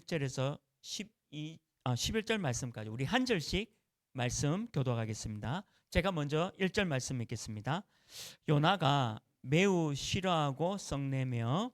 1절에서 11절 말씀까지 우리 한 절씩 말씀 교도하겠습니다. 제가 먼저 1절 말씀 읽겠습니다. 요나가 매우 싫어하고 썩내며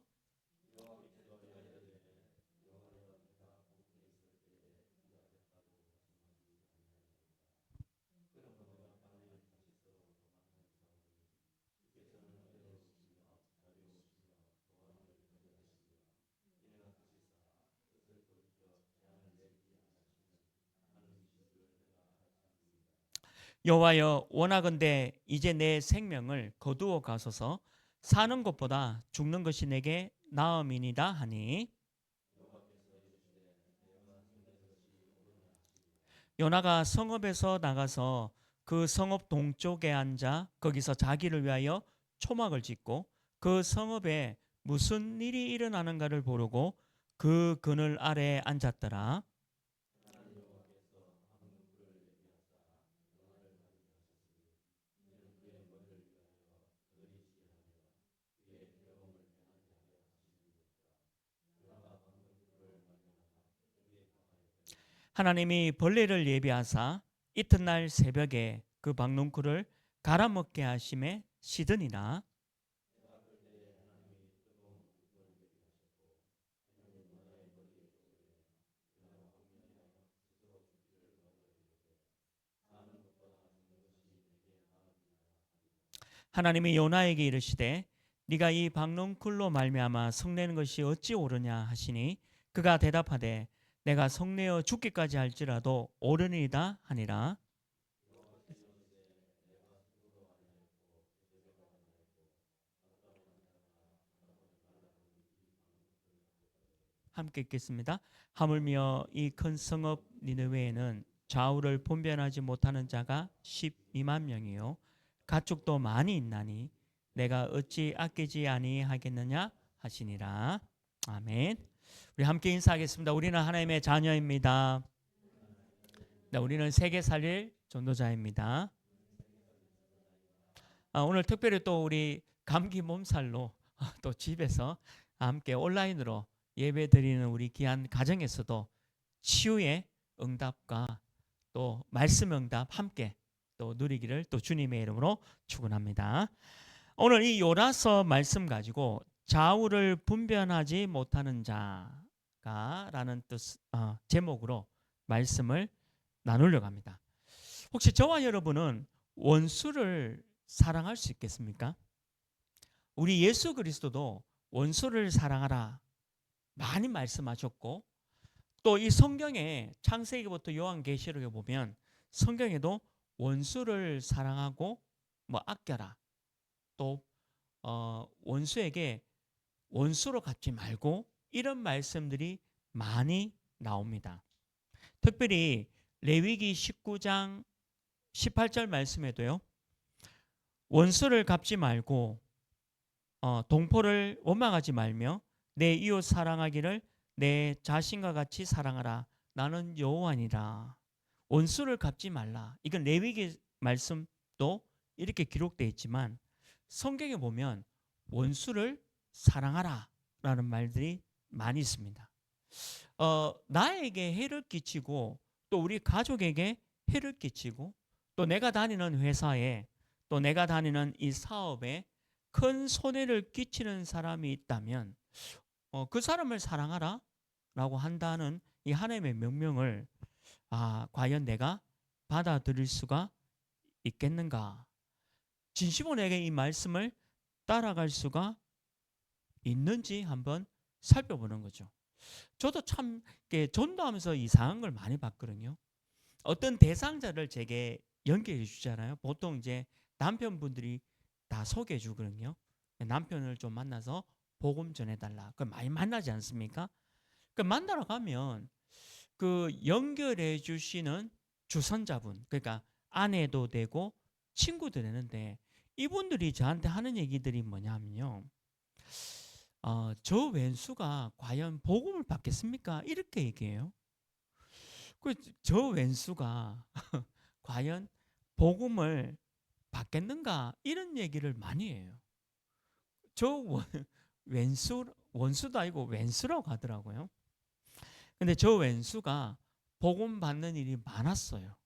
여호와여 원하건대 이제 내 생명을 거두어 가소서 사는 것보다 죽는 것이 내게 나음이니이다 하니 요나가 성읍에서 나가서 그 성읍 동쪽에 앉아 거기서 자기를 위하여 초막을 짓고 그 성읍에 무슨 일이 일어나는가를 보려고 그 그늘 아래에 앉았더라. 하나님이 벌레를 예비하사 이튿날 새벽에 그 박농쿨을 갈아먹게 하심에 시드니라. 하나님이 요나에게 이르시되 네가 이 박농쿨로 말미암아 성내는 것이 어찌 옳으냐 하시니 그가 대답하되 내가 성내어 죽기까지 할지라도 옳으니이다 하니라. 함께 읽겠습니다. 하물며 이 큰 성읍 니느웨에는 좌우를 분별하지 못하는 자가 12만 명이요 가축도 많이 있나니 내가 어찌 아끼지 아니하겠느냐 하시니라. 아멘. 우리 함께 인사하겠습니다. 우리는 하나님의 자녀입니다. 네, 우리는 세계 살릴 전도자입니다. 오늘 특별히 또 우리 감기 몸살로 또 집에서 함께 온라인으로 예배 드리는 우리 귀한 가정에서도 치유의 응답과 또 말씀 응답 함께 또 누리기를 또 주님의 이름으로 축원합니다. 오늘 이 요나서 말씀 가지고 좌우를 분별하지 못하는 자가라는 제목으로 말씀을 나누려고 합니다. 혹시 저와 여러분은 원수를 사랑할 수 있겠습니까? 우리 예수 그리스도도 원수를 사랑하라 많이 말씀하셨고 또 이 성경에 창세기부터 요한계시록에 보면 성경에도 원수를 사랑하고 아껴라 또 원수에게 원수로 갚지 말고 이런 말씀들이 많이 나옵니다. 특별히 레위기 19장 18절 말씀에도요. 원수를 갚지 말고 동포를 원망하지 말며 내 이웃 사랑하기를 내 자신과 같이 사랑하라. 나는 여호와니라. 원수를 갚지 말라. 이건 레위기 말씀도 이렇게 기록되어 있지만 성경에 보면 원수를 사랑하라 라는 말들이 많이 있습니다. 나에게 해를 끼치고 또 우리 가족에게 해를 끼치고 또 내가 다니는 회사에 또 내가 다니는 이 사업에 큰 손해를 끼치는 사람이 있다면 그 사람을 사랑하라 라고 한다는 이 하나님의 명령을 과연 내가 받아들일 수가 있겠는가? 진심으로 내게 이 말씀을 따라갈 수가 있는지 한번 살펴보는 거죠. 저도 참 전도하면서 이상한 걸 많이 봤거든요. 어떤 대상자를 제게 연결해 주잖아요. 보통 이제 남편분들이 다 소개해 주거든요. 남편을 좀 만나서 복음 전해달라. 그 많이 만나지 않습니까? 그 만나러 가면 그 연결해 주시는 주선자분, 그러니까 아내도 되고 친구도 되는데 이분들이 저한테 하는 얘기들이 뭐냐면요. 저 왼수가 과연 복음을 받겠습니까? 이렇게 얘기해요. 저 왼수가 과연 복음을 받겠는가? 이런 얘기를 많이 해요. 저 원수도 아니고 왼수라고 하더라고요. 근데 저 왼수가 복음 받는 일이 많았어요.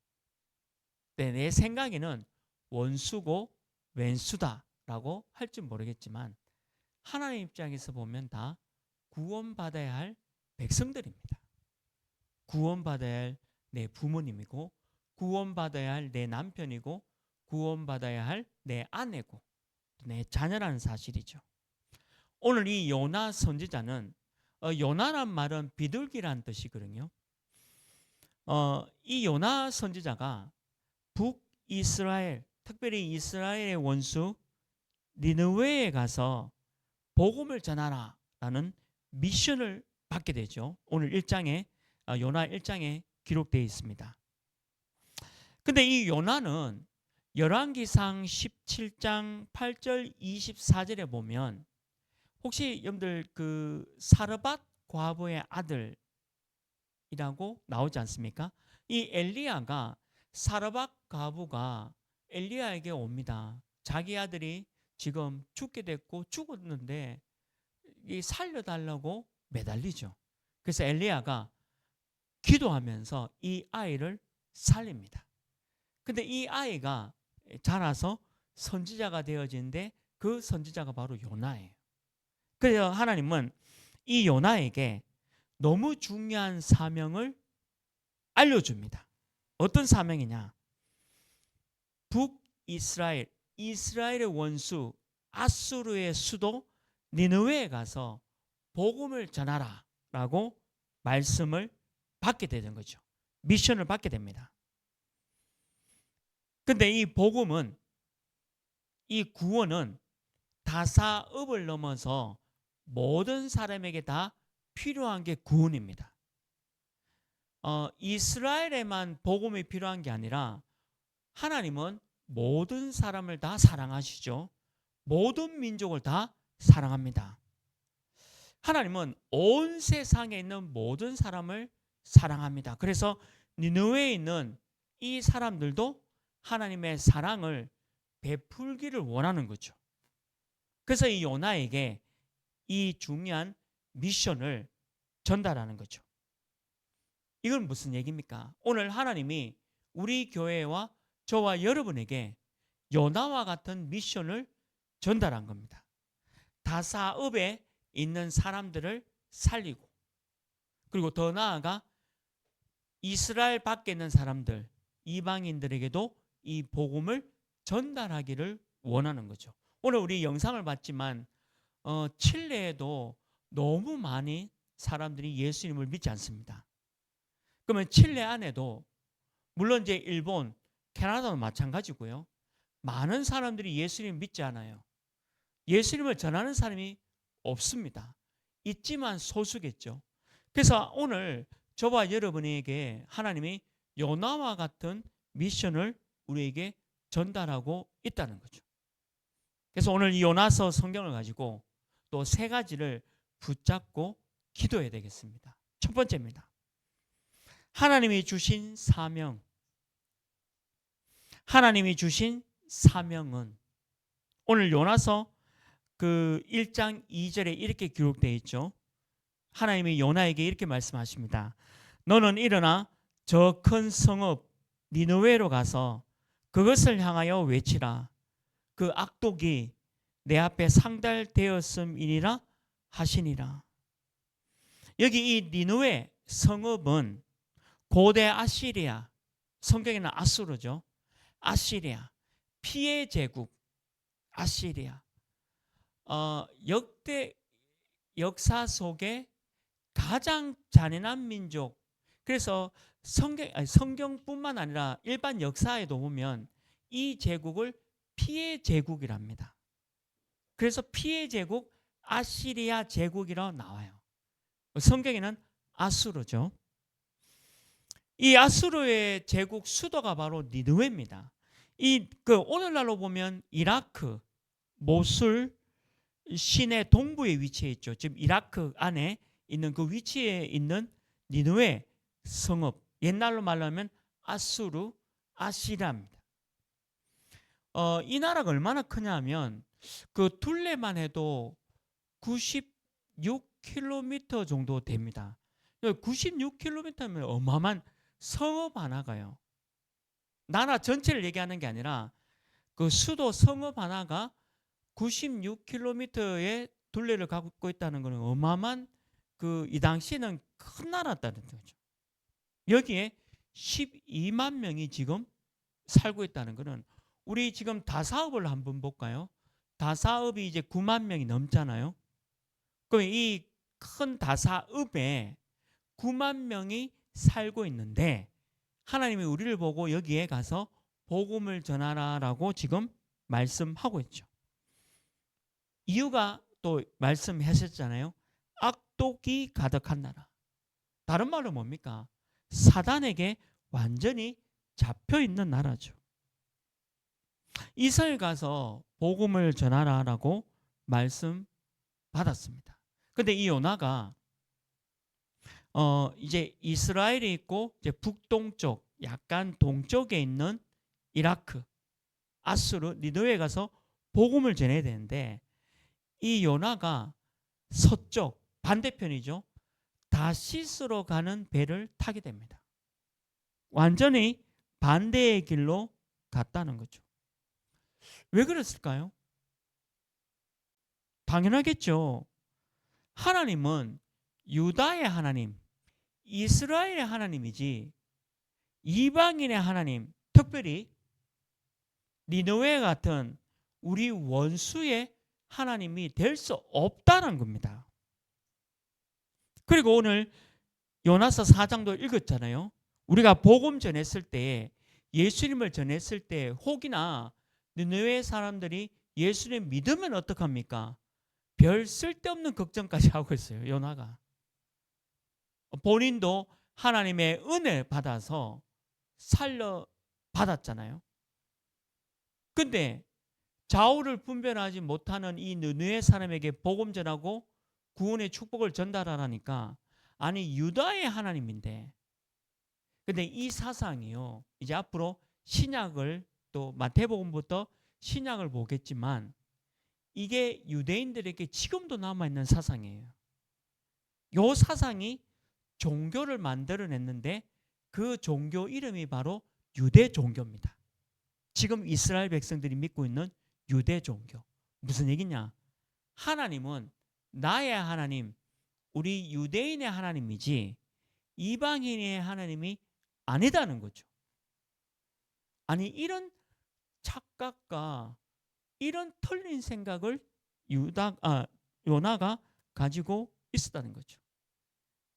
네, 내 생각에는 원수고 왼수다라고 할지 모르겠지만 하나님 입장에서 보면 다 구원받아야 할 백성들입니다. 구원받아야 할 내 부모님이고, 구원받아야 할 내 남편이고, 구원받아야 할 내 아내고 내 자녀라는 사실이죠. 오늘 이 요나 선지자는 요나란 말은 비둘기란 뜻이거든요. 이 요나 선지자가 북이스라엘, 특별히 이스라엘의 원수 니느웨에 가서 복음을 전하라라는 미션을 받게 되죠. 오늘 1장에 요나 1장에 기록되어 있습니다. 근데 이 요나는 열왕기상 17장 8절 24절에 보면 혹시 여러분들 그 사르밧 과부의 아들이라고 나오지 않습니까? 이 엘리야가 사르밧 과부가 엘리야에게 옵니다. 자기 아들이 지금 죽게 됐고 죽었는데 이 살려달라고 매달리죠. 그래서 엘리야가 기도하면서 이 아이를 살립니다. 근데 이 아이가 자라서 선지자가 되어지는데 그 선지자가 바로 요나예요. 그래서 하나님은 이 요나에게 너무 중요한 사명을 알려줍니다. 어떤 사명이냐? 북이스라엘, 이스라엘의 원수 아수르의 수도 니느웨에 가서 복음을 전하라 라고 말씀을 받게 되는 거죠. 미션을 받게 됩니다. 근데 이 복음은, 이 구원은 다사업을 넘어서 모든 사람에게 다 필요한 게 구원입니다. 이스라엘에만 복음이 필요한 게 아니라 하나님은 모든 사람을 다 사랑하시죠. 모든 민족을 다 사랑합니다. 하나님은 온 세상에 있는 모든 사람을 사랑합니다. 그래서 니느웨에 있는 이 사람들도 하나님의 사랑을 베풀기를 원하는 거죠. 그래서 이 요나에게 이 중요한 미션을 전달하는 거죠. 이건 무슨 얘기입니까? 오늘 하나님이 우리 교회와 저와 여러분에게 요나와 같은 미션을 전달한 겁니다. 다사업에 있는 사람들을 살리고, 그리고 더 나아가 이스라엘 밖에 있는 사람들, 이방인들에게도 이 복음을 전달하기를 원하는 거죠. 오늘 우리 영상을 봤지만 칠레에도 너무 많이 사람들이 예수님을 믿지 않습니다. 그러면 칠레 안에도 물론 이제 일본, 캐나다도 마찬가지고요. 많은 사람들이 예수님을 믿지 않아요. 예수님을 전하는 사람이 없습니다. 있지만 소수겠죠. 그래서 오늘 저와 여러분에게 하나님이 요나와 같은 미션을 우리에게 전달하고 있다는 거죠. 그래서 오늘 이 요나서 성경을 가지고 또 세 가지를 붙잡고 기도해야 되겠습니다. 첫 번째입니다. 하나님이 주신 사명. 하나님이 주신 사명은 오늘 요나서 그 1장 2절에 이렇게 기록되어 있죠. 하나님이 요나에게 이렇게 말씀하십니다. 너는 일어나 저 큰 성읍 니느웨로 가서 그것을 향하여 외치라. 그 악독이 내 앞에 상달되었음이니라 하시니라. 여기 이 니느웨 성읍은 고대 아시리아, 성경에는 아수르죠. 아시리아, 피해 제국, 아시리아. 역사 속에 가장 잔인한 민족. 그래서 성경뿐만 아니라 일반 역사에도 보면 이 제국을 피해 제국이랍니다. 그래서 피해 제국, 아시리아 제국이라고 나와요. 성경에는 아수르죠. 이 아수르의 제국 수도가 바로 니느웨입니다. 오늘날로 보면 이라크, 모술 시내 동부에 위치해 있죠. 지금 이라크 안에 있는 그 위치에 있는 니느웨 성읍, 옛날로 말하면 아수르, 아시리아입니다. 이 나라가 얼마나 크냐면 그 둘레만 해도 96km 정도 됩니다. 96km면 어마어마한 성읍 하나가요. 나라 전체를 얘기하는 게 아니라 그 수도 성읍 하나가 96km의 둘레를 갖고 있다는 것은 어마어마한 이 당시에는 큰 나라였다는 거죠. 여기에 12만 명이 지금 살고 있다는 것은 우리 지금 다사읍을 한번 볼까요? 다사읍이 이제 9만 명이 넘잖아요. 그럼 이 큰 다사읍에 9만 명이 살고 있는데 하나님이 우리를 보고 여기에 가서 복음을 전하라라고 지금 말씀하고 있죠. 이유가 또 말씀하셨잖아요. 악독이 가득한 나라. 다른 말로 뭡니까? 사단에게 완전히 잡혀 있는 나라죠. 이스라엘 가서 복음을 전하라라고 말씀 받았습니다. 근데 이 요나가 이제 이스라엘이 있고 이제 북동쪽 약간 동쪽에 있는 이라크, 아수르, 니느웨에 가서 복음을 전해야 되는데 이 요나가 서쪽 반대편이죠. 다시스로 가는 배를 타게 됩니다. 완전히 반대의 길로 갔다는 거죠. 왜 그랬을까요? 당연하겠죠. 하나님은 유다의 하나님, 이스라엘의 하나님이지 이방인의 하나님, 특별히 니느웨 같은 우리 원수의 하나님이 될 수 없다는 겁니다. 그리고 오늘 요나서 4장도 읽었잖아요. 우리가 복음 전했을 때, 예수님을 전했을 때 혹이나 니느웨 사람들이 예수님 믿으면 어떡합니까? 별 쓸데없는 걱정까지 하고 있어요. 요나가. 본인도 하나님의 은혜 받아서 살려 받았잖아요. 근데 좌우를 분별하지 못하는 이 느느웨 사람에게 복음 전하고 구원의 축복을 전달하라니까, 아니 유다의 하나님인데. 근데 이 사상이요, 이제 앞으로 신약을 또 마태복음부터 신약을 보겠지만 이게 유대인들에게 지금도 남아있는 사상이에요. 이 사상이 종교를 만들어냈는데 그 종교 이름이 바로 유대 종교입니다. 지금 이스라엘 백성들이 믿고 있는 유대 종교. 무슨 얘기냐? 하나님은 나의 하나님, 우리 유대인의 하나님이지 이방인의 하나님이 아니다는 거죠. 아니 이런 착각과 이런 틀린 생각을 요나가 가지고 있었다는 거죠.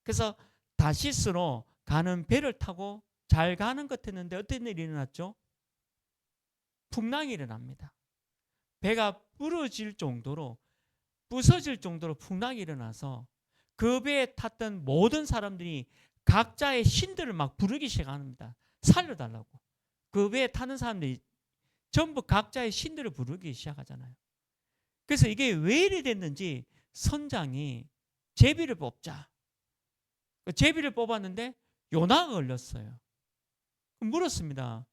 그래서 다시스로 가는 배를 타고 잘 가는 것 같았는데 어떤 일이 일어났죠? 풍랑이 일어납니다. 배가 부서질 정도로 풍랑이 일어나서 그 배에 탔던 모든 사람들이 각자의 신들을 막 부르기 시작합니다. 살려달라고. 그 배에 타는 사람들이 전부 각자의 신들을 부르기 시작하잖아요. 그래서 이게 왜 이리 됐는지 선장이 제비를 뽑자. 제비를 뽑았는데 요나가 걸렸어요. 물었습니다.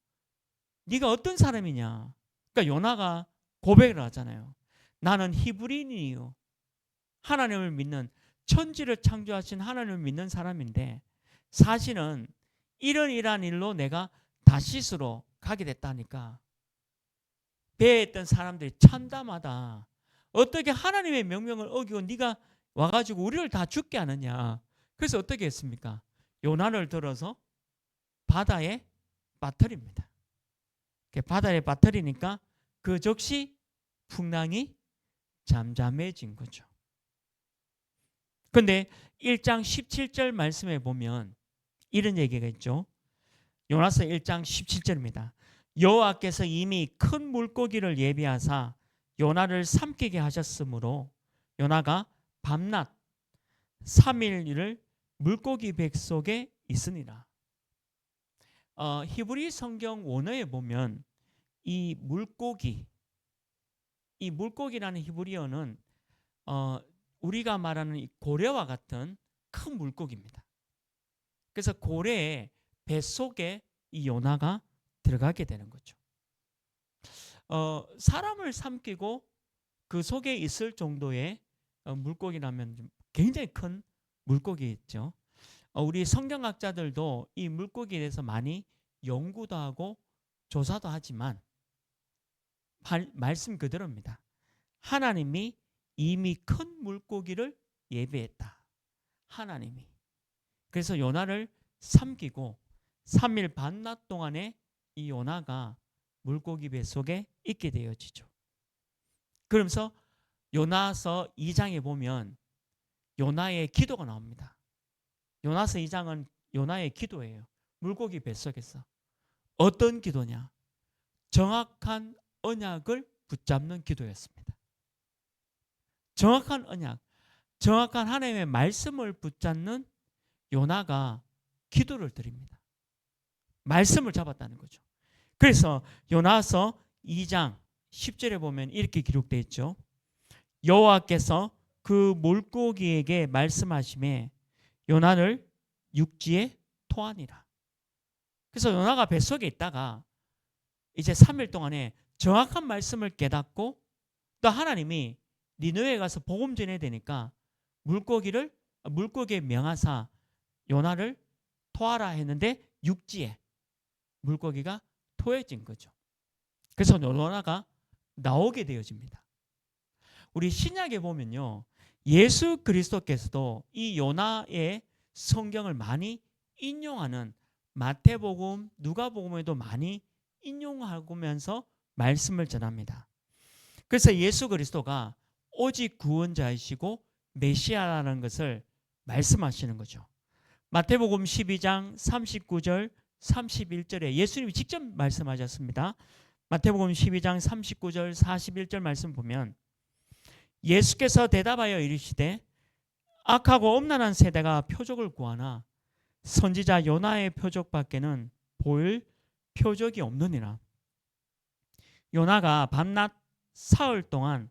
네가 어떤 사람이냐? 그러니까 요나가 고백을 하잖아요. 나는 히브리인이요. 하나님을 믿는, 천지를 창조하신 하나님을 믿는 사람인데 사실은 이런 일로 내가 다시스로 가게 됐다니까. 배에 있던 사람들이 참담하다. 어떻게 하나님의 명령을 어기고 네가 와가지고 우리를 다 죽게 하느냐. 그래서 어떻게 했습니까? 요나를 들어서 바다에 빠뜨립니다. 바다에 빠뜨리니까 그 즉시 풍랑이 잠잠해진 거죠. 근데 1장 17절 말씀에 보면 이런 얘기가 있죠. 요나서 1장 17절입니다. 여호와께서 이미 큰 물고기를 예비하사 요나를 삼키게 하셨으므로 요나가 밤낮 3일을 물고기 백 속에 있으니라. 히브리 성경 원어에 보면 이 물고기라는 히브리어는 우리가 말하는 이 고래와 같은 큰 물고기입니다. 그래서 고래의 뱃속에 이 요나가 들어가게 되는 거죠. 사람을 삼키고 그 속에 있을 정도의 물고기라면 굉장히 큰 물고기겠죠. 우리 성경학자들도 이 물고기에 대해서 많이 연구도 하고 조사도 하지만 말씀 그대로입니다. 하나님이 이미 큰 물고기를 예비했다. 하나님이. 그래서 요나를 삼키고 3일 반낮 동안에 이 요나가 물고기 뱃속에 있게 되어지죠. 그러면서 요나서 2장에 보면 요나의 기도가 나옵니다. 요나서 2장은 요나의 기도예요. 물고기 뱃속에서. 어떤 기도냐? 정확한 언약을 붙잡는 기도였습니다. 정확한 언약, 정확한 하나님의 말씀을 붙잡는 요나가 기도를 드립니다. 말씀을 잡았다는 거죠. 그래서 요나서 2장 10절에 보면 이렇게 기록되어 있죠. 여호와께서 그 물고기에게 말씀하시매 요나를 육지에 토하니라. 그래서 요나가 뱃속에 있다가 이제 3일 동안에 정확한 말씀을 깨닫고 또 하나님이 니느웨에 가서 복음 전해야 되니까 물고기에 명하사 요나를 토하라 했는데 육지에 물고기가 토해진 거죠. 그래서 요나가 나오게 되어집니다. 우리 신약에 보면요, 예수 그리스도께서도 이 요나의 성경을 많이 인용하는 마태복음, 누가복음에도 많이 인용하면서 말씀을 전합니다. 그래서 예수 그리스도가 오직 구원자이시고 메시아라는 것을 말씀하시는 거죠. 마태복음 12장 39절 31절에 예수님이 직접 말씀하셨습니다. 마태복음 12장 39절 41절 말씀 보면 예수께서 대답하여 이르시되 악하고 엄란한 세대가 표적을 구하나 선지자 요나의 표적밖에는 보일 표적이 없느니라. 요나가 밤낮 사흘 동안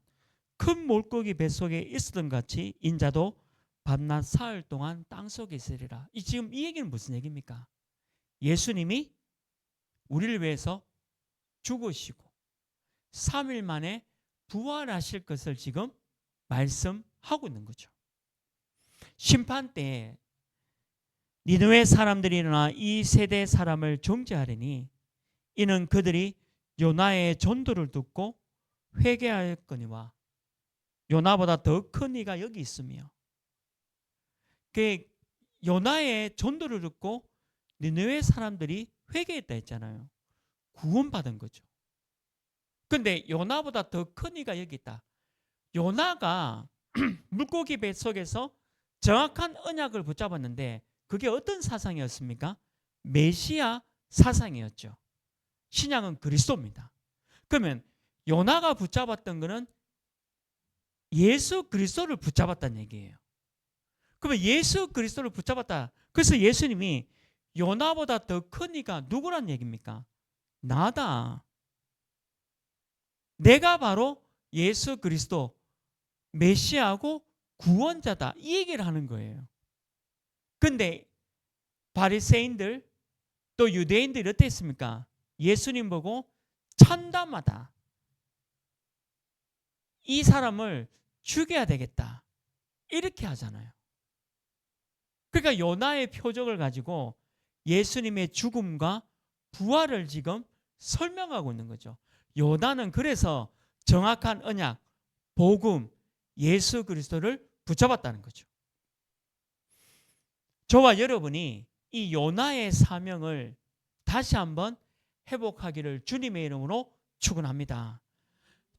큰 물고기 뱃속에 있었던 같이 인자도 밤낮 사흘 동안 땅속에 있으리라. 지금 이 얘기는 무슨 얘기입니까? 예수님이 우리를 위해서 죽으시고 3일 만에 부활하실 것을 지금 말씀하고 있는 거죠. 심판 때에 니느웨 사람들이 일어나 이 세대 사람을 정죄하리니 이는 그들이 요나의 전도를 듣고 회개하였거니와 요나보다 더 큰 이가 여기 있으며, 그 요나의 전도를 듣고 니느웨 사람들이 회개했다 했잖아요. 구원받은 거죠. 근데 요나보다 더 큰 이가 여기 있다. 요나가 물고기 뱃속에서 정확한 언약을 붙잡았는데 그게 어떤 사상이었습니까? 메시아 사상이었죠. 신약은 그리스도입니다. 그러면 요나가 붙잡았던 것은 예수 그리스도를 붙잡았다는 얘기예요. 그러면 예수 그리스도를 붙잡았다. 그래서 예수님이 요나보다 더 큰 이가 누구란 얘기입니까? 나다. 내가 바로 예수 그리스도 메시아고 구원자다. 이 얘기를 하는 거예요. 근데 바리새인들 또 유대인들이 어땠습니까? 예수님 보고 참담하다. 이 사람을 죽여야 되겠다. 이렇게 하잖아요. 그러니까 요나의 표적을 가지고 예수님의 죽음과 부활을 지금 설명하고 있는 거죠. 요나는 그래서 정확한 언약, 복음, 예수 그리스도를 붙잡았다는 거죠. 저와 여러분이 이 요나의 사명을 다시 한번 회복하기를 주님의 이름으로 축원합니다.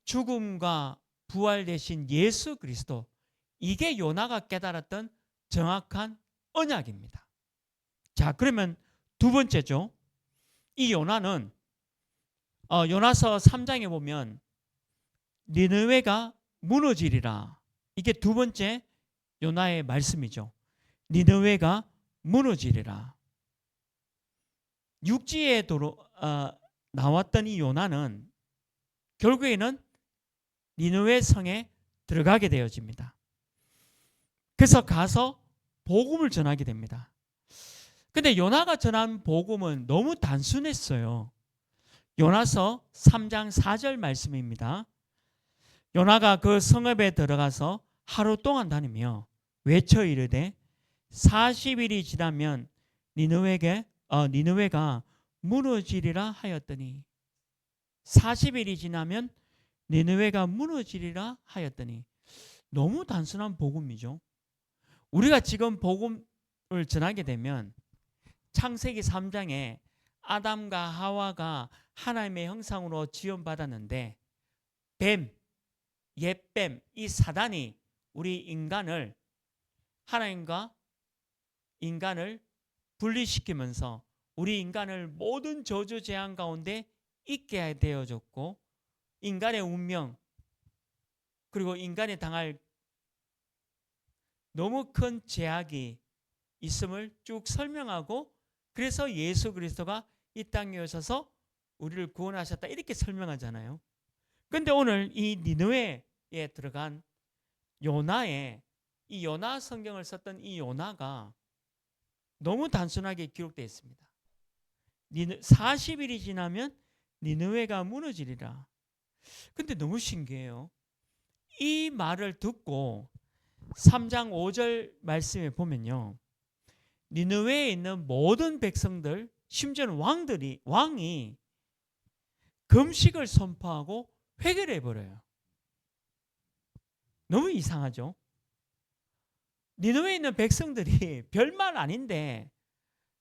죽음과 부활 되신 예수 그리스도, 이게 요나가 깨달았던 정확한 언약입니다. 자, 그러면 두 번째죠. 이 요나는 요나서 3장에 보면 니느웨가 무너지리라. 이게 두 번째 요나의 말씀이죠. 니느웨가 무너지리라. 육지에 나왔던 이 요나는 결국에는 니느웨 성에 들어가게 되어집니다. 그래서 가서 복음을 전하게 됩니다. 근데 요나가 전한 복음은 너무 단순했어요. 요나서 3장 4절 말씀입니다. 요나가 그 성읍에 들어가서 하루 동안 다니며 외쳐 이르되 40일이 지나면 니느웨가 무너지리라 하였더니 40일이 지나면 니느웨가 무너지리라 하였더니 너무 단순한 복음이죠. 우리가 지금 복음을 전하게 되면 창세기 3장에 아담과 하와가 하나님의 형상으로 지원받았는데 뱀, 옛뱀, 이 사단이 우리 인간을 하나님과 인간을 분리시키면서 우리 인간을 모든 저주 재앙 가운데 있게 되어졌고 인간의 운명 그리고 인간이 당할 너무 큰 제약이 있음을 쭉 설명하고 그래서 예수 그리스도가 이 땅에 오셔서 우리를 구원하셨다 이렇게 설명하잖아요. 그런데 오늘 이 니느웨에 들어간 요나의 이 요나 성경을 썼던 이 요나가 너무 단순하게 기록되어 있습니다. 40일이 지나면 니느웨가 무너지리라. 근데 너무 신기해요. 이 말을 듣고 3장 5절 말씀에 보면요. 니느웨에 있는 모든 백성들, 심지어는 왕이 금식을 선포하고 회개를 해버려요. 너무 이상하죠? 니느웨에 있는 백성들이 별말 아닌데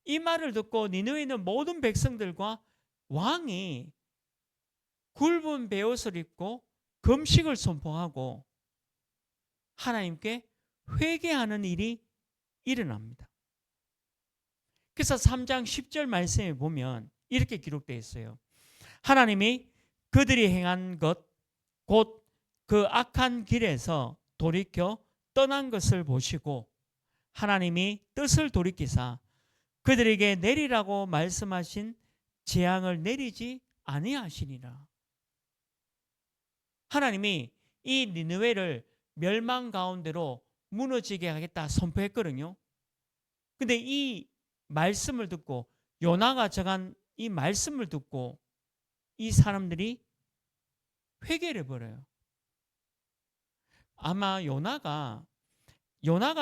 이 말을 듣고 니느웨에 있는 모든 백성들과 왕이 굵은 베옷을 입고 금식을 선포하고 하나님께 회개하는 일이 일어납니다. 그래서 3장 10절 말씀에 보면 이렇게 기록되어 있어요. 하나님이 그들이 행한 것 곧 그 악한 길에서 돌이켜 떠난 것을 보시고 하나님이 뜻을 돌이키사 그들에게 내리라고 말씀하신 재앙을 내리지 아니하시니라. 하나님이 이 니느웨를 멸망 가운데로 무너지게 하겠다 선포했거든요. 근데 이 말씀을 듣고 요나가 전한 이 말씀을 듣고 이 사람들이 회개를 해버려요. 아마 요나가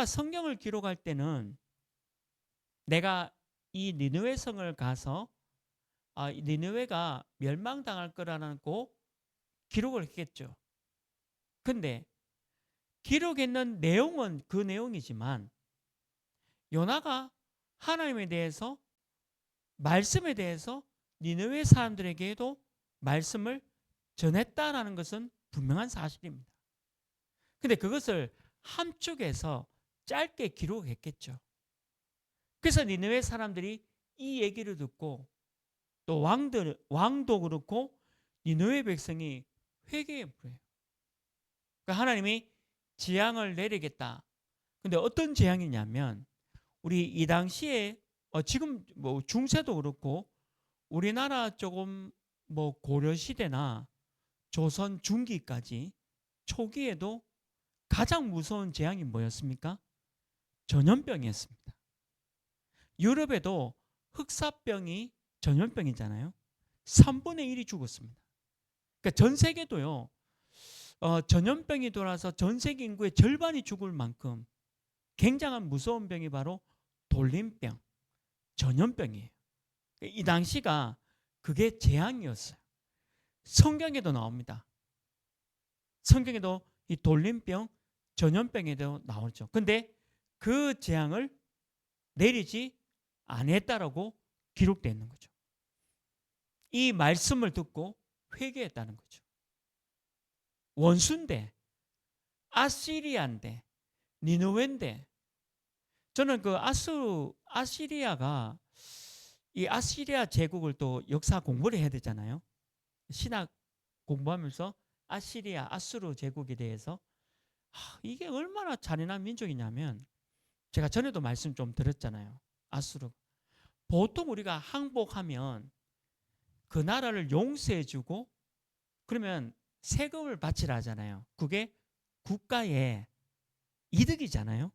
성경을 기록할 때는 내가 이 니느웨 성을 가서 니느웨가 멸망당할 거라고 기록을 했겠죠. 근데 기록했는 내용은 그 내용이지만 요나가 하나님에 대해서 말씀에 대해서 니느웨 사람들에게도 말씀을 전했다라는 것은 분명한 사실입니다. 근데 그것을 한쪽에서 짧게 기록했겠죠. 그래서 니느웨 사람들이 이 얘기를 듣고 또 왕도 그렇고 니느웨 백성이 회개해 버려요. 그러니까 하나님이 재앙을 내리겠다. 근데 어떤 재앙이냐면 우리 이 당시에 지금 뭐 중세도 그렇고 우리나라 조금 뭐 고려 시대나 조선 중기까지 초기에도 가장 무서운 재앙이 뭐였습니까? 전염병이었습니다. 유럽에도 흑사병이 전염병이잖아요. 3분의 1이 죽었습니다. 그러니까 전 세계도요. 전염병이 돌아서 전 세계 인구의 절반이 죽을 만큼 굉장한 무서운 병이 바로 돌림병, 전염병이에요. 이 당시가 그게 재앙이었어요. 성경에도 나옵니다. 성경에도 이 돌림병, 전염병에도 나오죠. 근데 그 재앙을 내리지 않았다라고 기록되어 있는 거죠. 이 말씀을 듣고 회개했다는 거죠. 원수인데, 아시리아인데, 니느웨인데, 저는 그 아시리아가 이 아시리아 제국을 또 역사 공부를 해야 되잖아요. 신학 공부하면서 아시리아, 아수르 제국에 대해서 이게 얼마나 잔인한 민족이냐면 제가 전에도 말씀 좀 드렸잖아요. 아수르. 보통 우리가 항복하면 그 나라를 용서해주고 그러면 세금을 바치라 하잖아요. 그게 국가의 이득이잖아요.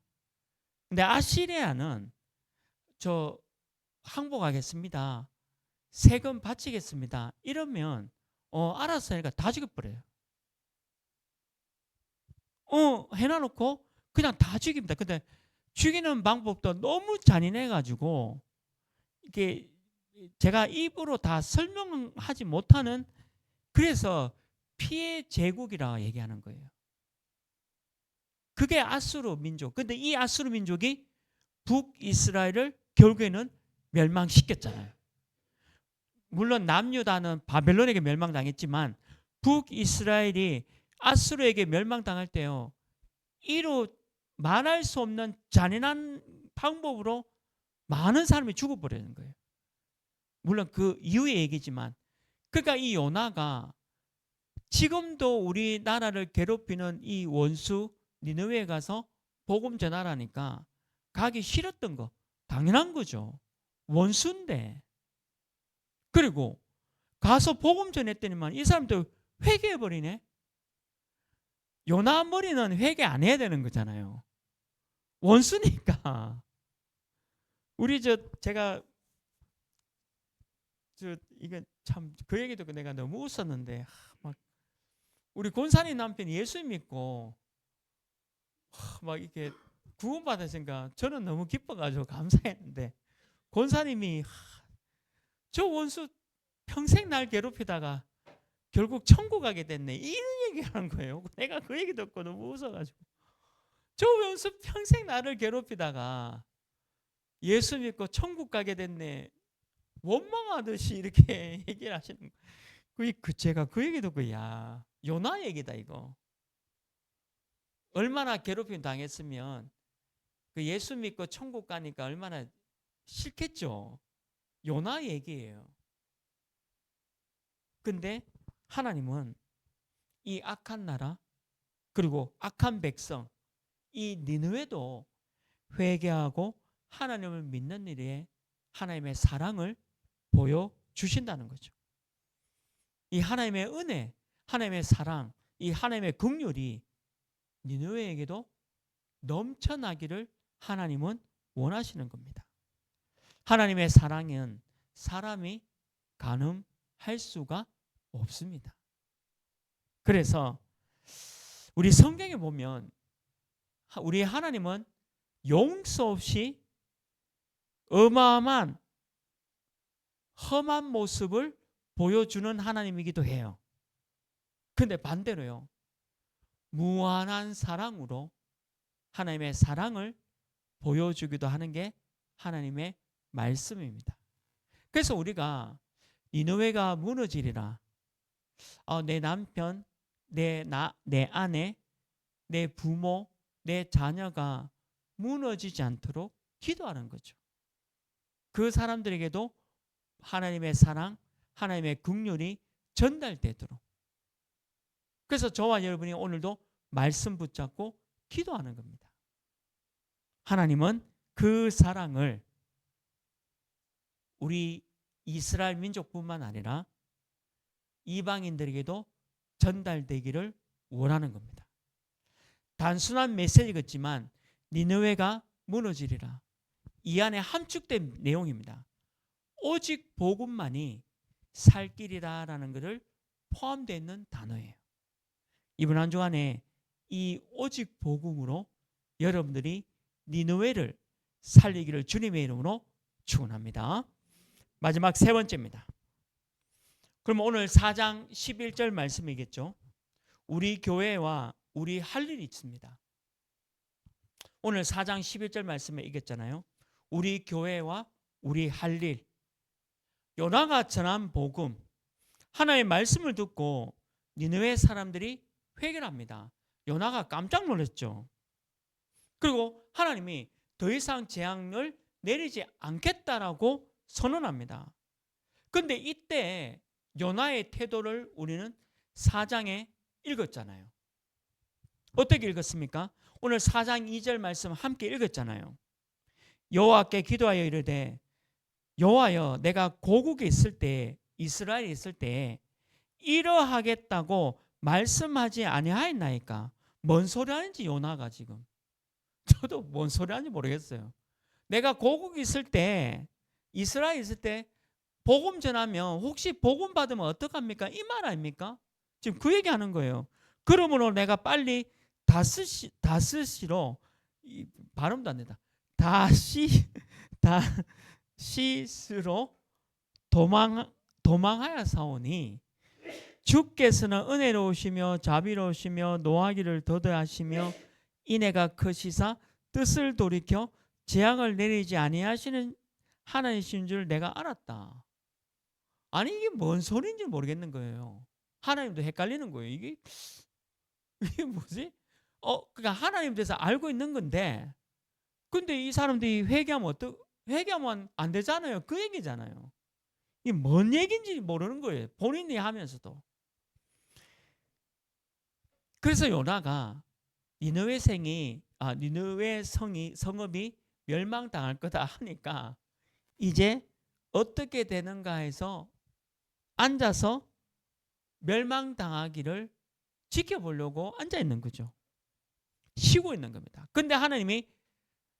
근데 아시리아는 저 항복하겠습니다. 세금 바치겠습니다. 이러면 알았어 하니까 다 죽여버려요. 해놔놓고 그냥 다 죽입니다. 근데 죽이는 방법도 너무 잔인해가지고 이게 제가 입으로 다 설명하지 못하는, 그래서 피해 제국이라 얘기하는 거예요. 그게 아수르 민족. 근데 이 아수르 민족이 북이스라엘을 결국에는 멸망시켰잖아요. 물론 남유다는 바벨론에게 멸망당했지만 북이스라엘이 아수르에게 멸망당할 때요, 이로 말할 수 없는 잔인한 방법으로 많은 사람이 죽어버리는 거예요. 물론 그 이후의 얘기지만, 그러니까 이 요나가 지금도 우리나라를 괴롭히는 이 원수 니느웨에 가서 복음 전하라니까 가기 싫었던 거 당연한 거죠. 원수인데. 그리고 가서 복음 전했더니만 이 사람들 회개해버리네. 요나 머리는 회개 안 해야 되는 거잖아요. 원수니까. 우리 제가 이게 참 그 얘기 듣고 내가 너무 웃었는데, 막 우리 권사님 남편이 예수 믿고 막 이렇게 구원받으니까 저는 너무 기뻐가지고 감사했는데, 권사님이 저 원수 평생 날 괴롭히다가 결국 천국 가게 됐네, 이런 얘기하는 거예요. 내가 그 얘기 듣고 너무 웃어가지고, 저 원수 평생 나를 괴롭히다가 예수 믿고 천국 가게 됐네, 원망하듯이 이렇게 얘기를 하시는 거예요. 제가 그 얘기 듣고, 야, 요나 얘기다 이거. 얼마나 괴롭힘 당했으면 그 예수 믿고 천국 가니까 얼마나 싫겠죠. 요나 얘기예요. 근데 하나님은 이 악한 나라 그리고 악한 백성, 이 니느웨도 회개하고 하나님을 믿는 일에 하나님의 사랑을 보여주신다는 거죠. 이 하나님의 은혜, 하나님의 사랑, 이 하나님의 긍휼이 니느웨에게도 넘쳐나기를 하나님은 원하시는 겁니다. 하나님의 사랑은 사람이 가늠할 수가 없습니다. 그래서 우리 성경에 보면 우리 하나님은 용서 없이 어마어마한 험한 모습을 보여주는 하나님이기도 해요. 근데 반대로요, 무한한 사랑으로 하나님의 사랑을 보여주기도 하는 게 하나님의 말씀입니다. 그래서 우리가 니느웨가 무너지리라, 내 남편, 내 아내, 내 부모, 내 자녀가 무너지지 않도록 기도하는 거죠. 그 사람들에게도 하나님의 사랑, 하나님의 긍휼이 전달되도록. 그래서 저와 여러분이 오늘도 말씀 붙잡고 기도하는 겁니다. 하나님은 그 사랑을 우리 이스라엘 민족뿐만 아니라 이방인들에게도 전달되기를 원하는 겁니다. 단순한 메시지겠지만 니느웨가 무너지리라, 이 안에 함축된 내용입니다. 오직 복음만이 살 길이다라는 것을 포함되어 있는 단어예요. 이번 한 주간에 이 오직 복음으로 여러분들이 니느웨를 살리기를 주님의 이름으로 축원합니다. 마지막 세 번째입니다. 그럼 오늘 4장 11절 말씀이겠죠. 우리 교회와 우리 할 일이 있습니다. 오늘 4장 11절 말씀에 이겼잖아요. 우리 교회와 우리 할 일. 요나가 전한 복음, 하나님의 말씀을 듣고 니느웨 사람들이 회개합니다. 요나가 깜짝 놀랐죠. 그리고 하나님이 더 이상 재앙을 내리지 않겠다라고 선언합니다. 그런데 이때 요나의 태도를 우리는 4장에 읽었잖아요. 어떻게 읽었습니까? 오늘 4장 2절 말씀 함께 읽었잖아요. 여호와께 기도하여 이르되, 여호와여, 내가 고국에 있을 때, 이스라엘에 있을 때 이러하겠다고 말씀하지 아니하였나이까. 뭔 소리 하는지 요나가 지금, 저도 뭔 소리 하는지 모르겠어요. 내가 고국에 있을 때, 이스라엘에 있을 때 복음 전하면 혹시 복음 받으면 어떡합니까? 이 말 아닙니까? 지금 그 얘기하는 거예요. 그러므로 내가 빨리 다스시로, 발음도 안 된다, 다시스로 도망하여 사오니 주께서는 은혜로우시며 자비로우시며 노하기를 더디하시며 인애가 크시사 뜻을 돌이켜 재앙을 내리지 아니하시는 하나님이신 줄 내가 알았다. 아니 이게 뭔 소리인지 모르겠는 거예요. 하나님도 헷갈리는 거예요. 이게 뭐지? 그러니까 하나님 대해서 알고 있는 건데, 근데 이 사람들이 회개하면 안 되잖아요. 그 얘기잖아요. 이게 뭔 얘기인지 모르는 거예요. 본인이 하면서도. 그래서 요나가 니느웨 성읍이 멸망당할 거다 하니까 이제 어떻게 되는가 해서 앉아서 멸망당하기를 지켜보려고 앉아 있는 거죠. 쉬고 있는 겁니다. 근데 하나님이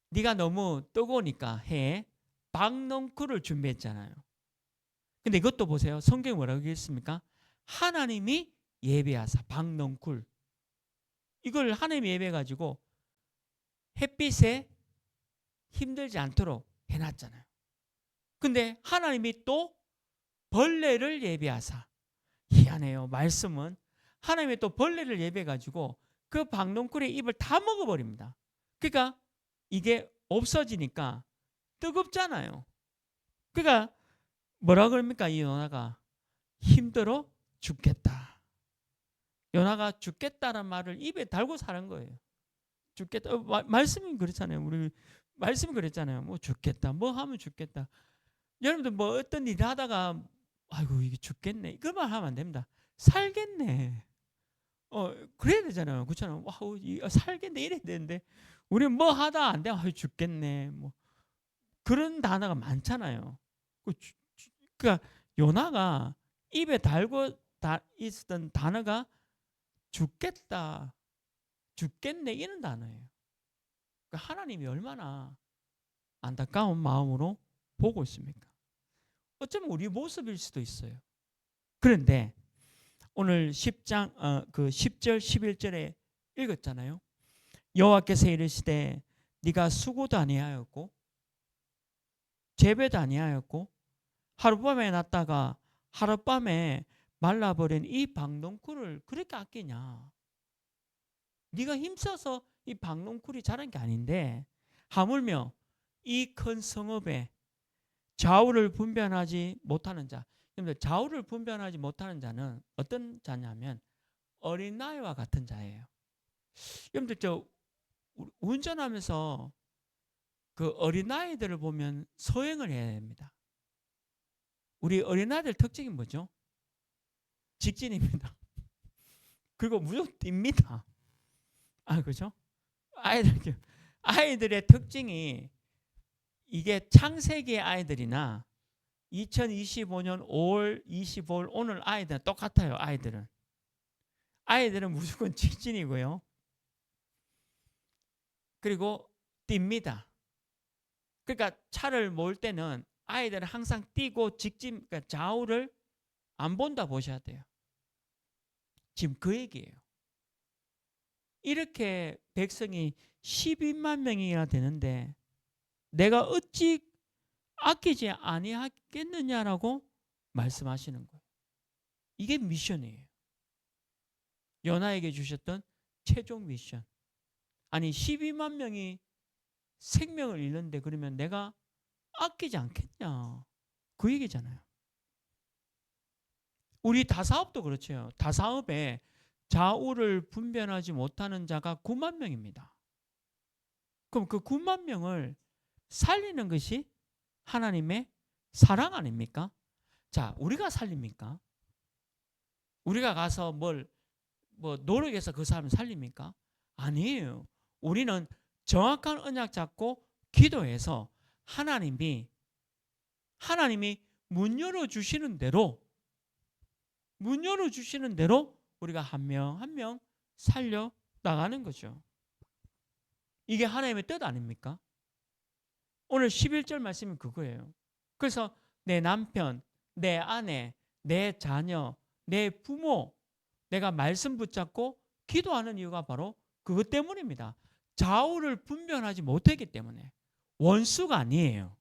네가 너무 뜨거우니까 해 박넝쿨을 준비했잖아요. 근데 이것도 보세요. 성경에 뭐라고 얘기했습니까? 하나님이 예배하사 박넝쿨, 이걸 하나님이 예배해가지고 햇빛에 힘들지 않도록 해놨잖아요. 근데 하나님이 또 벌레를 예배하사, 희한해요. 말씀은 하나님이 또 벌레를 예배해가지고 그 박농쿨의 잎을 다 먹어버립니다. 그러니까 이게 없어지니까 뜨겁잖아요. 그러니까 뭐라 그럽니까? 이 요나가 힘들어 죽겠다. 요나가 죽겠다는 말을 입에 달고 사는 거예요. 죽겠다. 말씀이 그렇잖아요. 우리 말씀이 그랬잖아요. 뭐 죽겠다. 뭐 하면 죽겠다. 여러분들 뭐 어떤 일을 하다가 아이고 이게 죽겠네. 그 말 하면 안 됩니다. 살겠네. 그래야 되잖아요. 그렇잖아요. 와우, 살겠네 이래야 되는데 우리 뭐 하다 안 돼. 죽겠네. 뭐 그런 단어가 많잖아요. 그러니까 요나가 입에 달고 있었던 단어가 죽겠다, 죽겠네 이런 단어예요. 그러니까 하나님이 얼마나 안타까운 마음으로 보고 있습니까? 어쩌면 우리 모습일 수도 있어요. 그런데 오늘 10장 그 10절 11절에 읽었잖아요. 여호와께서 이르시되 네가 수고도 아니하였고 재배도 아니하였고 하룻밤에 났다가 하룻밤에 말라버린 이 박농쿨을 그렇게 아끼냐? 네가 힘써서 이 박농쿨이 자란 게 아닌데 하물며 이 큰 성읍에 좌우를 분별하지 못하는 자. 좌우를 분별하지 못하는 자는 어떤 자냐면 어린아이와 같은 자예요. 여러분들 운전하면서 그 어린아이들을 보면 소행을 해야 됩니다. 우리 어린아이들 특징이 뭐죠? 직진입니다. 그리고 무조건 뜁니다. 그죠? 아이들의 특징이 이게 창세기의 아이들이나 2025년 5월 25일 오늘 아이들은 똑같아요. 아이들은 무조건 직진이고요. 그리고 뜁니다. 그러니까 차를 몰 때는 아이들은 항상 뛰고 직진, 그러니까 좌우를 안 본다 보셔야 돼요. 지금 그 얘기예요. 이렇게 백성이 12만 명이나 되는데 내가 어찌 아끼지 아니하겠느냐라고 말씀하시는 거예요. 이게 미션이에요. 요나에게 주셨던 최종 미션. 아니 12만 명이 생명을 잃는데 그러면 내가 아끼지 않겠냐. 그 얘기잖아요. 우리 다사업도 그렇죠. 다사업에 좌우를 분별하지 못하는 자가 9만 명입니다. 그럼 그 9만 명을 살리는 것이 하나님의 사랑 아닙니까? 자, 우리가 살립니까? 우리가 가서 뭐 노력해서 그 사람을 살립니까? 아니에요. 우리는 정확한 언약 잡고 기도해서 하나님이 문 열어주시는 대로 우리가 한 명 한 명 살려 나가는 거죠. 이게 하나님의 뜻 아닙니까? 오늘 11절 말씀은 그거예요. 그래서 내 남편, 내 아내, 내 자녀, 내 부모 내가 말씀 붙잡고 기도하는 이유가 바로 그것 때문입니다. 좌우를 분별하지 못했기 때문에 원수가 아니에요.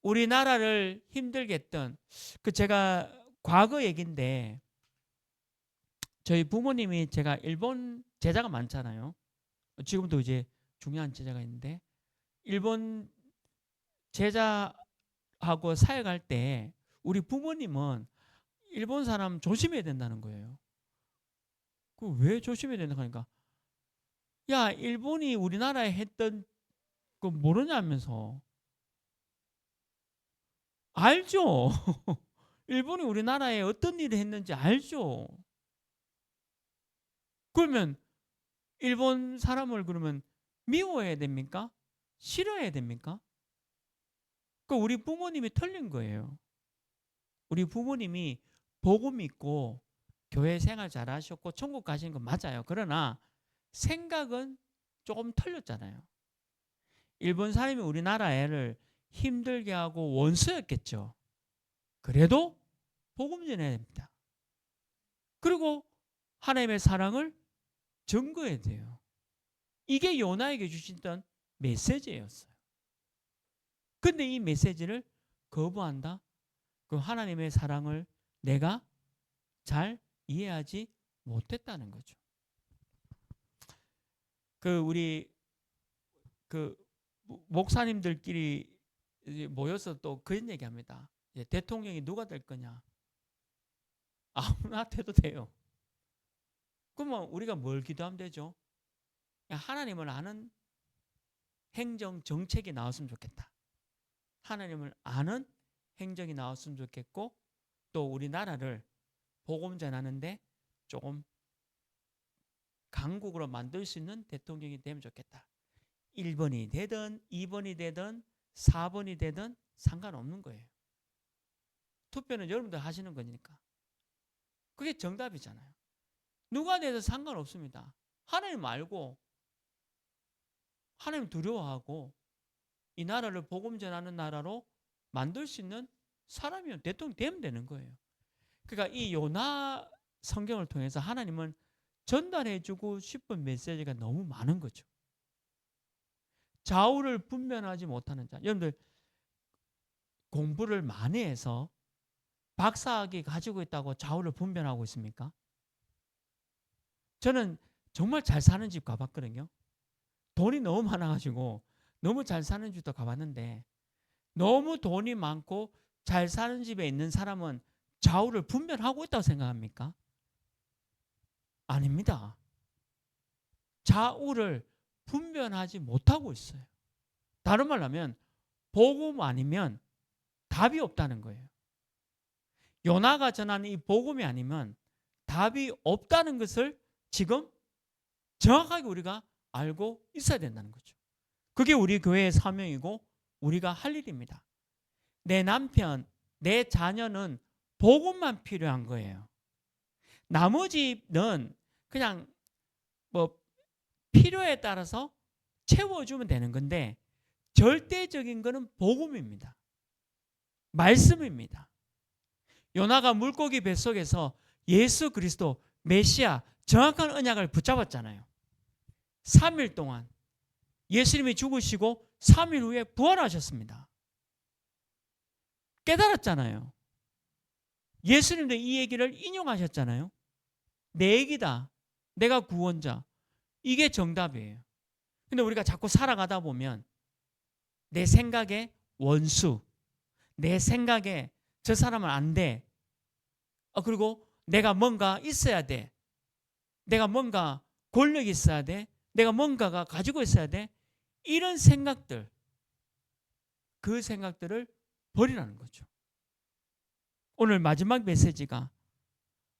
우리나라를 힘들게 했던 제가 과거 얘기인데 저희 부모님이 제가 일본 제자가 많잖아요. 지금도 이제 중요한 제자가 있는데 일본 제자하고 사역할 때 우리 부모님은 일본 사람 조심해야 된다는 거예요. 왜 조심해야 된다 하니까 야 일본이 우리나라에 했던 거 모르냐면서 알죠. 일본이 우리나라에 어떤 일을 했는지 알죠. 그러면 일본 사람을 그러면 미워해야 됩니까? 싫어해야 됩니까? 우리 부모님이 틀린 거예요. 우리 부모님이 복음 믿고 교회 생활 잘하셨고 천국 가신 건 맞아요. 그러나 생각은 조금 틀렸잖아요. 일본 사람이 우리나라를 힘들게 하고 원수였겠죠. 그래도 복음 전해야 됩니다. 그리고 하나님의 사랑을 증거해야 돼요. 이게 요나에게 주시던 메시지였어요. 근데 이 메시지를 거부한다? 그 하나님의 사랑을 내가 잘 이해하지 못했다는 거죠. 우리 목사님들끼리 모여서 또 그런 얘기합니다. 대통령이 누가 될 거냐? 아무나 돼도 돼요. 그러면 우리가 뭘 기도하면 되죠? 하나님을 아는 행정 정책이 나왔으면 좋겠다. 하나님을 아는 행정이 나왔으면 좋겠고 또 우리나라를 복음 전하는데 조금 강국으로 만들 수 있는 대통령이 되면 좋겠다. 1번이 되든 2번이 되든 4번이 되든 상관없는 거예요. 투표는 여러분들 하시는 거니까. 그게 정답이잖아요. 누가 돼도 상관없습니다. 하나님 알고 하나님 두려워하고 이 나라를 복음 전하는 나라로 만들 수 있는 사람이면 대통령 되면 되는 거예요. 그러니까 이 요나 성경을 통해서 하나님은 전달해주고 싶은 메시지가 너무 많은 거죠. 좌우를 분별하지 못하는 자. 여러분들 공부를 많이 해서 박사학위 가지고 있다고 좌우를 분별하고 있습니까? 저는 정말 잘 사는 집 가봤거든요. 돈이 너무 많아가지고 너무 잘 사는 집도 가봤는데 너무 돈이 많고 잘 사는 집에 있는 사람은 좌우를 분별하고 있다고 생각합니까? 아닙니다. 좌우를 분별하지 못하고 있어요. 다른 말로 하면 복음 아니면 답이 없다는 거예요. 요나가 전하는 이 복음이 아니면 답이 없다는 것을 지금 정확하게 우리가 알고 있어야 된다는 거죠. 그게 우리 교회의 사명이고 우리가 할 일입니다. 내 남편, 내 자녀는 복음만 필요한 거예요. 나머지는 그냥 필요에 따라서 채워주면 되는 건데 절대적인 것은 복음입니다. 말씀입니다. 요나가 물고기 뱃속에서 예수 그리스도 메시아 정확한 언약을 붙잡았잖아요. 3일 동안 예수님이 죽으시고 3일 후에 부활하셨습니다. 깨달았잖아요. 예수님도 이 얘기를 인용하셨잖아요. 내 얘기다. 내가 구원자. 이게 정답이에요. 근데 우리가 자꾸 살아가다 보면 내 생각에 원수, 내 생각에 저 사람은 안 돼. 그리고 내가 뭔가 있어야 돼. 내가 뭔가 권력이 있어야 돼. 내가 뭔가가 가지고 있어야 돼. 이런 생각들, 그 생각들을 버리라는 거죠. 오늘 마지막 메시지가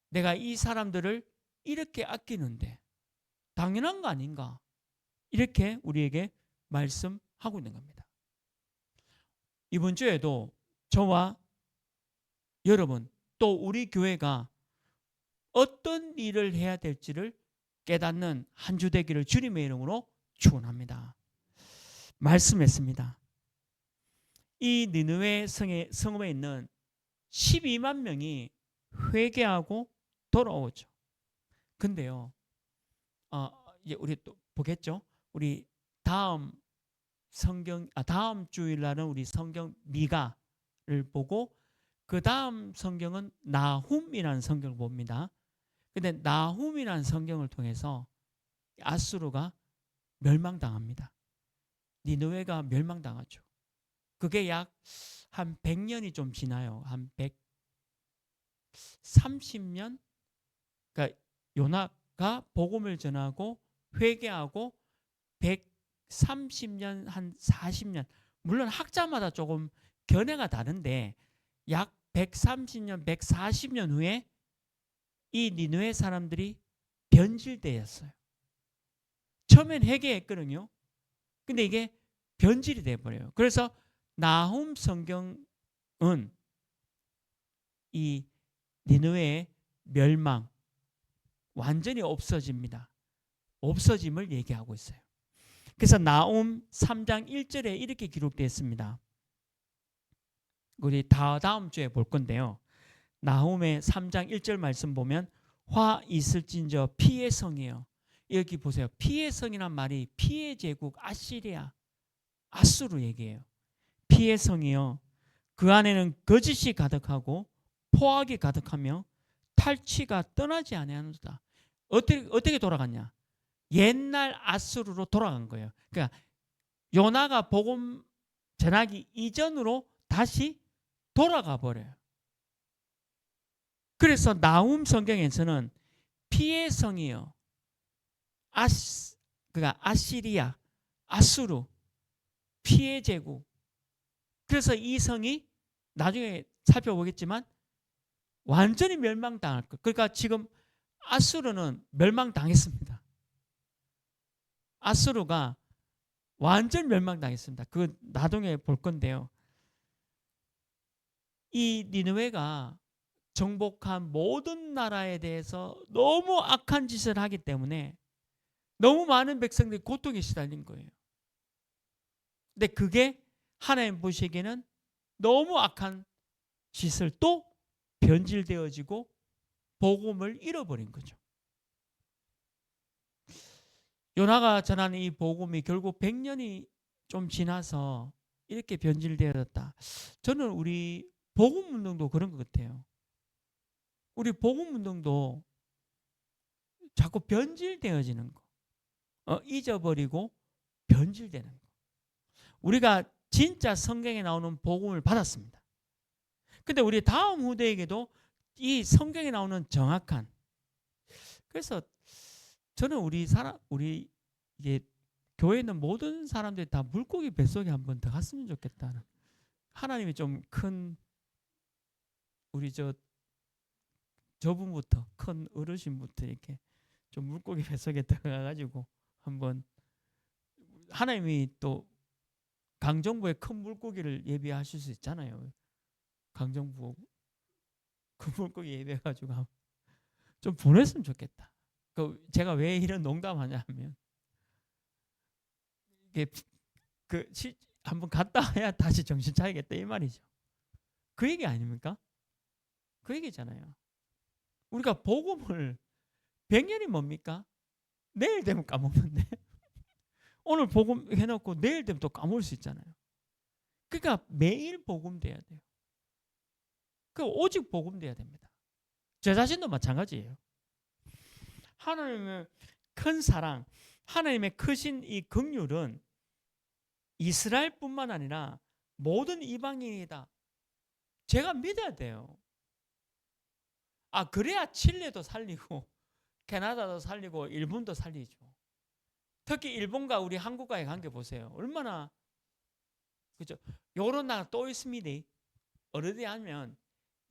내가 이 사람들을 이렇게 아끼는데 당연한 거 아닌가? 이렇게 우리에게 말씀하고 있는 겁니다. 이번 주에도 저와 여러분 또 우리 교회가 어떤 일을 해야 될지를 깨닫는 한 주 되기를 주님의 이름으로 축원합니다. 말씀했습니다. 이 니느웨 성읍에 있는 12만 명이 회개하고 돌아오죠. 근데요, 이제 우리 또 보겠죠. 우리 다음 주일날은 우리 성경 미가를 보고 그 다음 성경은 나훔이라는 성경을 봅니다. 근데 나훔이라는 성경을 통해서 아수르가 멸망당합니다. 니느웨가 멸망당하죠. 그게 약 한 100년이 좀 지나요. 한 130년. 그러니까 요나가 복음을 전하고 회개하고 130년 한 40년. 물론 학자마다 조금 견해가 다른데 약 130년, 140년 후에 이 니느웨 사람들이 변질되었어요. 처음엔 회개했거든요. 근데 이게 변질이 돼버려요. 그래서 나훔 성경은 이 니느웨의 멸망, 완전히 없어집니다. 없어짐을 얘기하고 있어요. 그래서 나훔 3장 1절에 이렇게 기록되어 있습니다. 우리 다음 주에 볼 건데요. 나훔의 3장 1절 말씀 보면 화 있을진저 피의 성이요. 여기 보세요. 피의 성이란 말이 피의 제국 아시리아, 아수르 얘기해요. 피의 성이요. 그 안에는 거짓이 가득하고 포악이 가득하며 탈취가 떠나지 아니하는도다. 어떻게 돌아갔냐? 옛날 아수르로 돌아간 거예요. 그러니까 요나가 복음 전하기 이전으로 다시 돌아가 버려요. 그래서 나훔 성경에서는 피의 성이요. 그러니까 아시리아, 아수르, 피의 제국. 그래서 이 성이 나중에 살펴보겠지만 완전히 멸망당할 것. 그러니까 지금 아수르는 멸망당했습니다. 아수르가 완전 멸망당했습니다. 그 나중에 볼 건데요. 이 니느웨가 정복한 모든 나라에 대해서 너무 악한 짓을 하기 때문에 너무 많은 백성들이 고통에 시달린 거예요. 근데 그게 하나님 보시기에는 너무 악한 짓을 또 변질되어지고 복음을 잃어버린 거죠. 요나가 전하는 이 복음이 결국 100년이 좀 지나서 이렇게 변질되었다. 저는 우리 복음 운동도 그런 것 같아요. 우리 복음 운동도 자꾸 변질되어지는 거. 잊어버리고 변질되는 거. 우리가 진짜 성경에 나오는 복음을 받았습니다. 근데 우리 다음 후대에게도 이 성경에 나오는 정확한, 그래서 저는 우리 이게 교회에 있는 모든 사람들이 다 물고기 뱃속에 한번 들어갔으면 좋겠다는, 하나님이 좀 큰 우리 저분부터 큰 어르신부터 이렇게 좀 물고기 뱃속에 들어가가지고 한번 하나님이 또 강정부에 큰 물고기를 예비하실 수 있잖아요. 강정부 그 물고기 예비해가지고 좀 보냈으면 좋겠다. 제가 왜 이런 농담하냐 하면 이게 한번 갔다 와야 다시 정신 차리겠다 이 말이죠. 그 얘기 아닙니까? 그 얘기잖아요. 우리가 복음을 100년이 뭡니까? 내일 되면 까먹는데 오늘 복음 해놓고 내일 되면 또 까먹을 수 있잖아요. 그러니까 매일 복음 돼야 돼요. 오직 복음 돼야 됩니다. 제 자신도 마찬가지예요. 하나님의 큰 사랑, 하나님의 크신 이 긍휼은 이스라엘뿐만 아니라 모든 이방인이다. 제가 믿어야 돼요. 그래야 칠레도 살리고 캐나다도 살리고 일본도 살리죠. 특히 일본과 우리 한국과의 관계 보세요. 얼마나, 그죠? 요런 나라 또 있습니다. 어디 하면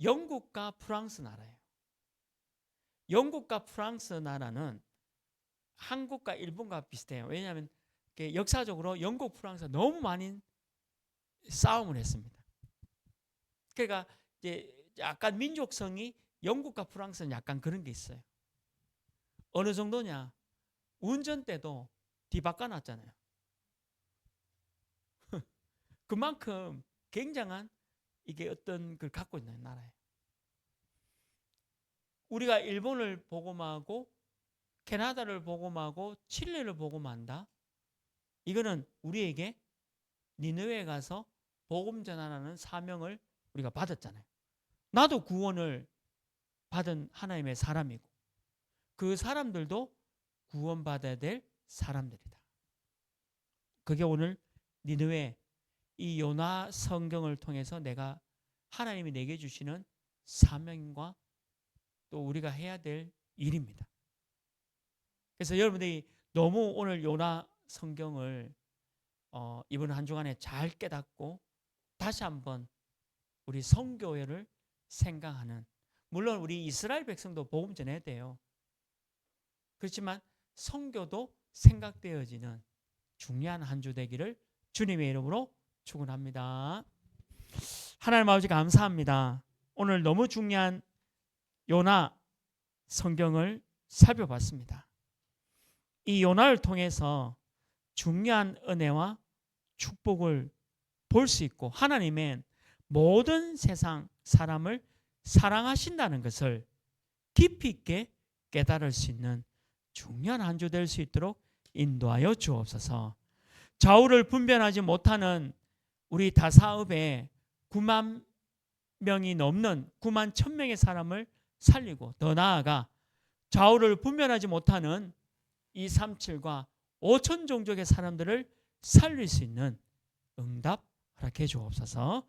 영국과 프랑스 나라예요. 영국과 프랑스 나라는 한국과 일본과 비슷해요. 왜냐하면 역사적으로 영국, 프랑스가 너무 많이 싸움을 했습니다. 그러니까 이제 약간 민족성이 영국과 프랑스는 약간 그런 게 있어요. 어느 정도냐? 운전대도 뒤바꿔놨잖아요. 그만큼 굉장한 이게 어떤 걸 갖고 있는 나라예요. 우리가 일본을 복음하고 캐나다를 복음하고 칠레를 복음한다. 이거는 우리에게 니느웨에 가서 복음 전하라는 사명을 우리가 받았잖아요. 나도 구원을 받은 하나님의 사람이고 그 사람들도 구원받아야 될 사람들이다. 그게 오늘 니느웨 이 요나 성경을 통해서 내가 하나님이 내게 주시는 사명과 또 우리가 해야 될 일입니다. 그래서 여러분들이 너무 오늘 요나 성경을 이번 한 주간에 잘 깨닫고 다시 한번 우리 성교회를 생각하는, 물론 우리 이스라엘 백성도 복음 전해야 돼요. 그렇지만 성교도 생각되어지는 중요한 한 주 되기를 주님의 이름으로 축원합니다. 하나님 아버지 감사합니다. 오늘 너무 중요한 요나 성경을 살펴봤습니다. 이 요나를 통해서 중요한 은혜와 축복을 볼 수 있고 하나님은 모든 세상 사람을 사랑하신다는 것을 깊이 있게 깨달을 수 있는 중요한 한 주 될 수 있도록 인도하여 주옵소서. 좌우를 분별하지 못하는 우리 다사읍에 9만 명이 넘는 9만 1,000명의 사람을 살리고 더 나아가 좌우를 분별하지 못하는 237과 5천 종족의 사람들을 살릴 수 있는 응답 허락해 주옵소서.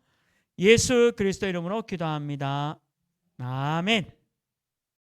예수 그리스도 이름으로 기도합니다. 아멘.